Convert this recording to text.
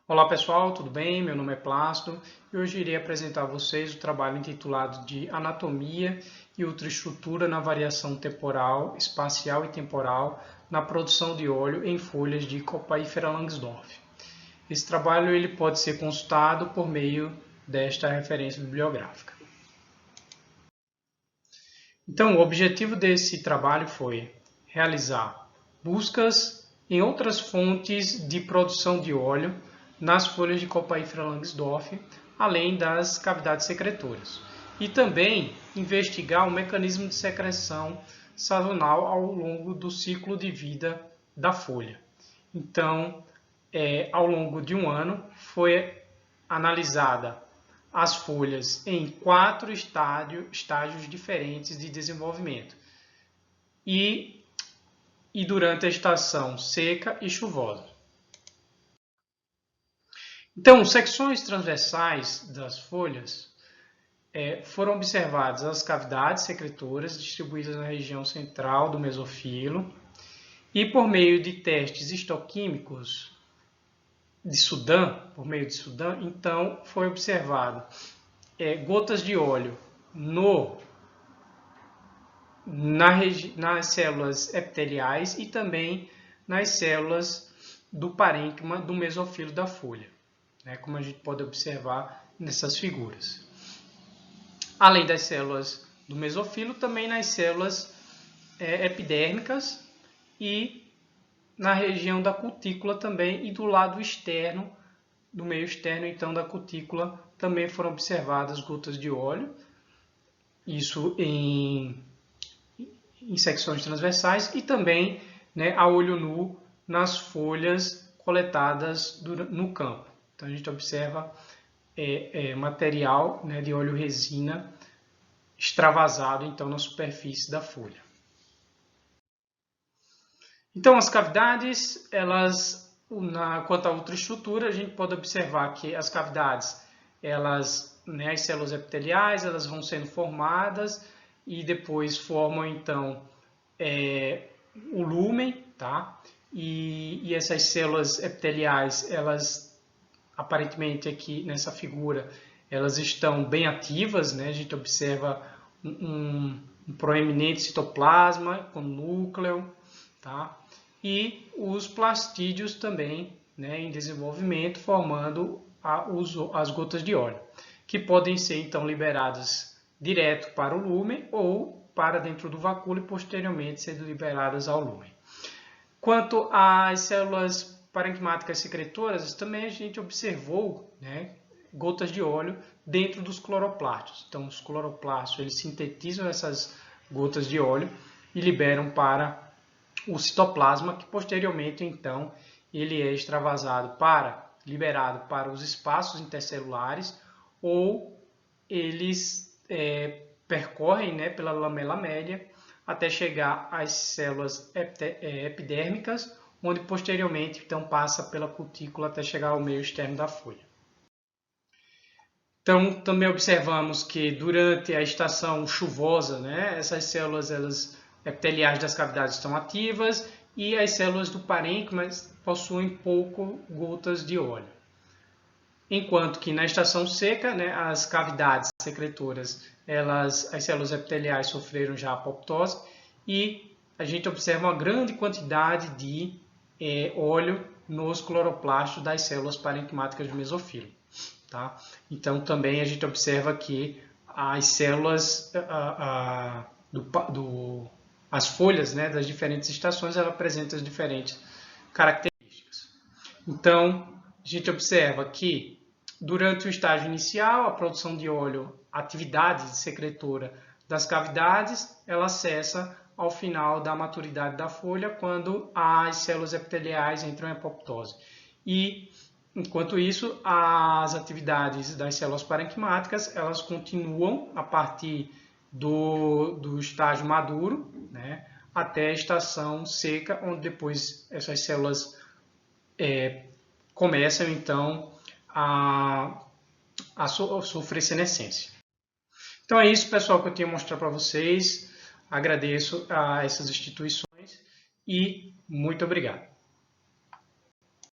Olá pessoal, tudo bem? Meu nome é Plácido e hoje irei apresentar a vocês o trabalho intitulado de Anatomia e Ultraestrutura na Variação Temporal, Espacial e Temporal na Produção de Óleo em Folhas de Copaífera Langsdorff. Esse trabalho ele pode ser consultado por meio desta referência bibliográfica. Então, o objetivo desse trabalho foi realizar buscas em outras fontes de produção de óleo nas folhas de Copaífera Langsdorff, além das cavidades secretoras. E também investigar o mecanismo de secreção sazonal ao longo do ciclo de vida da folha. Então, ao longo de um ano, foi analisada as folhas em 4 estágios diferentes de desenvolvimento e durante a estação seca e chuvosa. Então, secções transversais das folhas foram observadas as cavidades secretoras distribuídas na região central do mesofilo e por meio de testes histoquímicos de Sudan, então foi observado gotas de óleo nas células epiteliais e também nas células do parênquima do mesofilo da folha, como a gente pode observar nessas figuras. Além das células do mesofilo, também nas células epidérmicas e na região da cutícula também e do lado externo, do meio externo então da cutícula, também foram observadas gotas de óleo, isso em secções transversais e também a olho nu nas folhas coletadas no campo. Então a gente observa material de óleo resina extravasado então na superfície da folha. Então as cavidades, quanto à ultraestrutura, a gente pode observar que as cavidades, as células epiteliais, elas vão sendo formadas e depois formam então o lúmen, tá? E essas células epiteliais, elas aparentemente aqui nessa figura, elas estão bem ativas, a gente observa um proeminente citoplasma com núcleo, tá? E os plastídeos também em desenvolvimento, formando as gotas de óleo, que podem ser então liberadas direto para o lúmen ou para dentro do vacúolo e posteriormente sendo liberadas ao lúmen. Quanto às células parenquimáticas secretoras, também a gente observou gotas de óleo dentro dos cloroplastos. Então, os cloroplastos eles sintetizam essas gotas de óleo e liberam para o citoplasma, que posteriormente então ele é extravasado liberado para os espaços intercelulares, ou eles percorrem pela lamela média até chegar às células epidérmicas, onde posteriormente então passa pela cutícula até chegar ao meio externo da folha. Então também observamos que durante a estação chuvosa, essas células epiteliais das cavidades estão ativas e as células do parênquima possuem pouco gotas de óleo. Enquanto que na estação seca, as cavidades secretoras, as células epiteliais sofreram já apoptose e a gente observa uma grande quantidade de óleo nos cloroplastos das células parenquimáticas do mesofilo. Tá? Então também a gente observa que as células, as folhas das diferentes estações, ela apresentam as diferentes características. Então a gente observa que durante o estágio inicial, a produção de óleo, a atividade secretora das cavidades, ela cessa ao final da maturidade da folha, quando as células epiteliais entram em apoptose. E, enquanto isso, as atividades das células parenquimáticas, elas continuam a partir do estágio maduro, até a estação seca, onde depois essas células começam, então, a sofrer senescência. Então é isso, pessoal, que eu tinha que mostrar para vocês. Agradeço a essas instituições e muito obrigado.